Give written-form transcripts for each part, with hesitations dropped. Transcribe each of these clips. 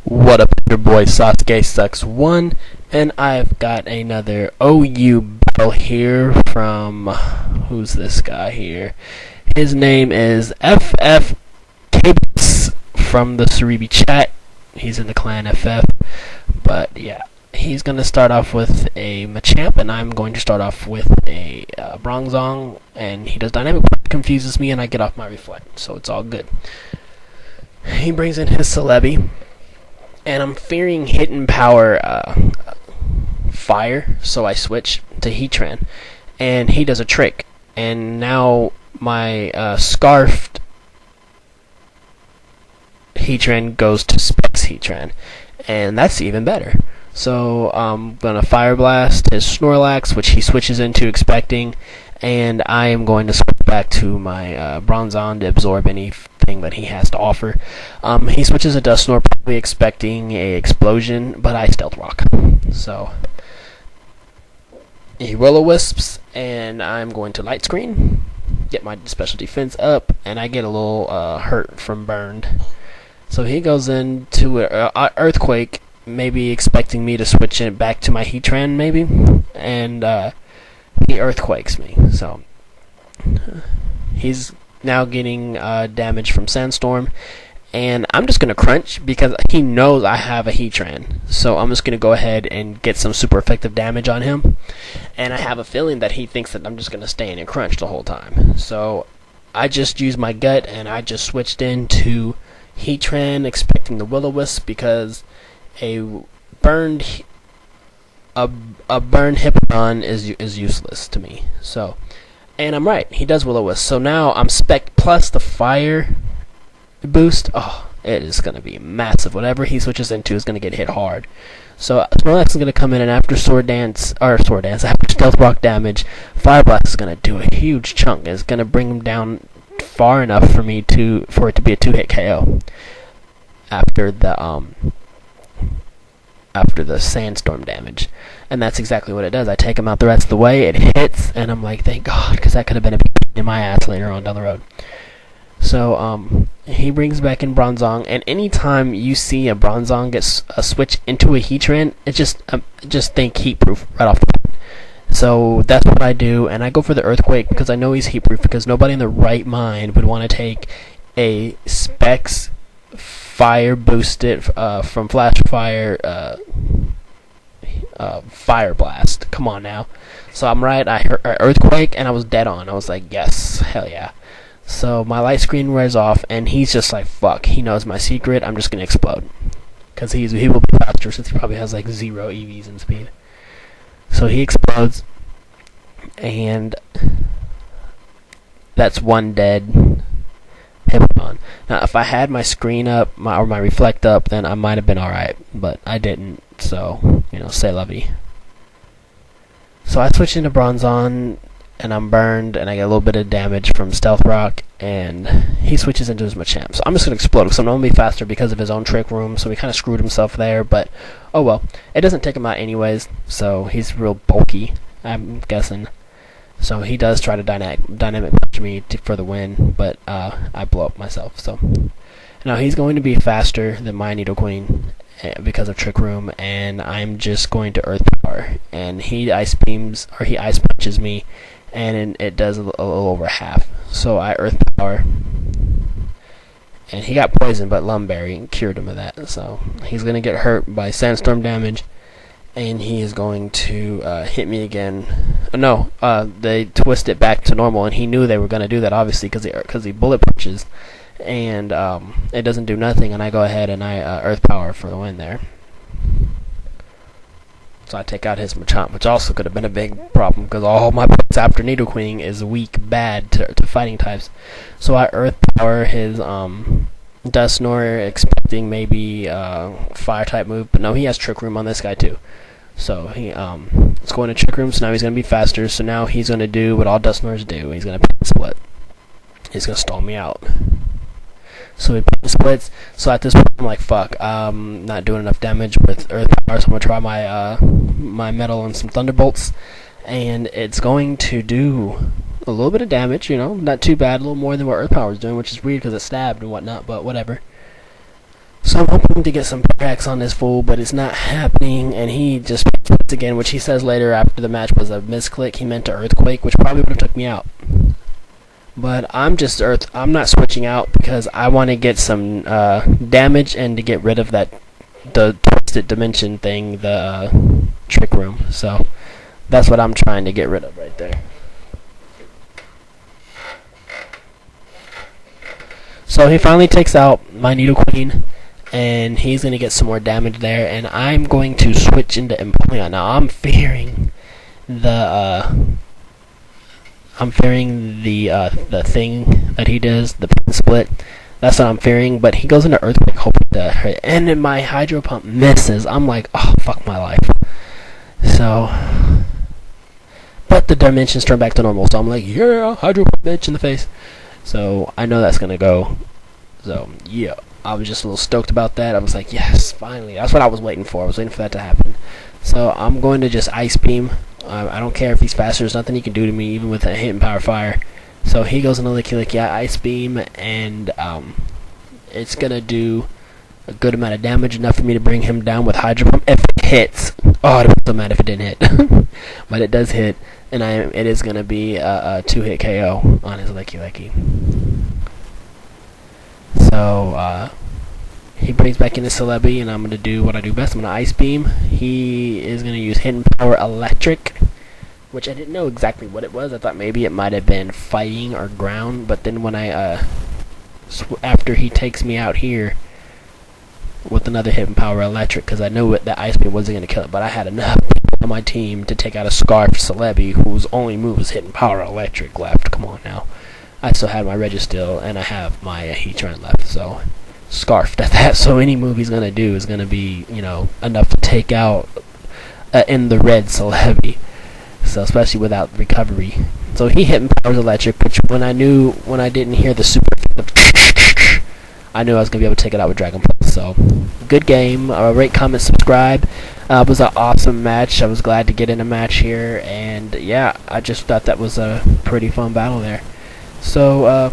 What up, your boy sauskesucks1, and I've got another OU battle here from, who's this guy here? His name is FFkbxe from the Cerebi chat. He's in the clan FF, but yeah, he's going to start off with a Machamp, and I'm going to start off with a Bronzong, and he does dynamic, confuses me, and I get off my reflect, so it's all good. He brings in his Celebi, and I'm fearing hidden power fire, so I switch to Heatran, and he does a trick, and now my scarfed Heatran goes to Specs Heatran, and that's even better. So I'm gonna Fire Blast his Snorlax, which he switches into expecting, and I am going to switch back to my Bronzong to absorb anything that he has to offer. He switches a Dusknoir, probably expecting a explosion, but I Stealth Rock. So he Will-O-Wisps, and I'm going to Light Screen, get my special defense up, and I get a little hurt from burned. So he goes into an Earthquake, maybe expecting me to switch it back to my Heatran, maybe, and he Earthquakes me. So he's now getting damage from Sandstorm, and I'm just going to crunch because he knows I have a Heatran. So I'm just going to go ahead and get some super effective damage on him, and I have a feeling that he thinks that I'm just going to stay in and crunch the whole time. So I just used my gut, and I just switched into Heatran, expecting the Will-O-Wisp, because a burned Hippowdon is useless to me. So, and I'm right, he does Will-O-Wisp. So now I'm Spec plus the Fire boost. Oh, it is going to be massive. Whatever he switches into is going to get hit hard. So Snorlax is going to come in, and after after Stealth Rock damage, Fire Blast is going to do a huge chunk. It's going to bring him down far enough for it to be a 2-hit KO after the Sandstorm damage. And that's exactly what it does. I take him out the rest of the way, it hits, and I'm like, thank God, because that could have been a pain in my ass later on down the road. So he brings back in Bronzong, and anytime you see a Bronzong get a switch into a Heatran, it just think Heat-proof right off the bat. So that's what I do, and I go for the Earthquake because I know he's Heat-proof, because nobody in the right mind would want to take a Specs Fire boosted from Flash Fire Fire Blast. Come on now. So I'm right, I heard Earthquake, and I was dead on. I was like, yes, hell yeah. So my Light Screen wears off, and he's just like, fuck, he knows my secret, I'm just gonna explode. Because he will be faster, since he probably has like 0 EVs in speed. So he explodes, and that's one dead Hippowdon. Now, if I had my screen up, or my reflect up, then I might have been alright, but I didn't, so, say lovey. So I switch into Bronzong, and I'm burned, and I get a little bit of damage from Stealth Rock, and he switches into his Machamp. So I'm just going to explode, because I'm going to be faster because of his own Trick Room, so he kind of screwed himself there, but oh well. It doesn't take him out anyways, so he's real bulky, I'm guessing. So he does try to dynamic punch me for the win, but I blow up myself. So now he's going to be faster than my Nidoqueen because of Trick Room, and I'm just going to Earth Power, and he Ice Punches me, and it does a little over half. So I Earth Power, and he got poisoned, but Lumberry cured him of that. So he's going to get hurt by Sandstorm damage, and he is going to hit me again. No, they twist it back to normal, and he knew they were going to do that, obviously, because he bullet punches, and it doesn't do nothing, and I go ahead and I Earth Power for the win there. So I take out his Machamp, which also could have been a big problem, because all my points after Nidoqueen is weak, bad to fighting types. So I Earth Power his Dusknoir, expecting maybe Fire type move, but no, he has Trick Room on this guy too. So he it's going to Trick Room, so now he's going to be faster. So now he's going to do what all Dusknoirs do. He's going to split. He's going to stall me out. So he splits. So at this point, I'm like, fuck, I'm not doing enough damage with Earth Power, so I'm going to try my Metal and some Thunderbolts. And it's going to do a little bit of damage, not too bad, a little more than what Earth Power is doing, which is weird because it stabbed and whatnot, but whatever. So I'm hoping to get some cracks on this fool, but it's not happening, and he just hits again, which he says later after the match was a misclick. He meant to earthquake, which probably would have took me out. But I'm not switching out because I want to get some damage and to get rid of the twisted dimension thing, the trick room. So that's what I'm trying to get rid of right there. So he finally takes out my Needle Queen, and he's going to get some more damage there, and I'm going to switch into Empoleon. Now I'm fearing the thing that he does, the pin split. That's what I'm fearing, but he goes into Earthquake hoping to hit, and then my Hydro Pump misses. I'm like, oh, fuck my life. So, but the dimensions turn back to normal, so I'm like, yeah, Hydro Pump bitch in the face. So I know that's gonna go. So yeah, I was just a little stoked about that. I was like, yes, finally. That's what I was waiting for. I was waiting for that to happen. So I'm going to just Ice Beam. I don't care if he's faster. There's nothing he can do to me, even with a hit and Power Fire. So he goes into Licky Licky, Ice Beam, and it's gonna do a good amount of damage, enough for me to bring him down with Hydro Pump if it hits. Oh, it would be so mad if it didn't hit, but it does hit, and it is gonna be a 2-hit KO on his Licky Licky. So he brings back into Celebi, and I'm gonna do what I do best. I'm gonna Ice Beam. He is gonna use Hidden Power Electric, which I didn't know exactly what it was. I thought maybe it might have been fighting or ground, but then when I after he takes me out here with another Hidden Power Electric, because I knew that Ice Beam wasn't going to kill it, but I had enough people on my team to take out a Scarf Celebi, whose only move was Hidden Power Electric left. Come on now. I still had my Registeel, and I have my Heatran left, so Scarfed at that. So any move he's going to do is going to be, enough to take out in the red Celebi. So especially without recovery. So he hit Powers Electric, which when I didn't hear the super, I knew I was going to be able to take it out with Dragon Pulse. So, good game. Rate, comment, subscribe. It was an awesome match. I was glad to get in a match here. And, yeah, I just thought that was a pretty fun battle there. So,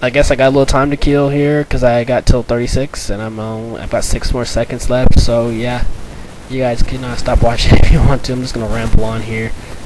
I guess I got a little time to kill here because I got till 36. And I've got 6 more seconds left. So, yeah, you guys can stop watching if you want to. I'm just going to ramble on here.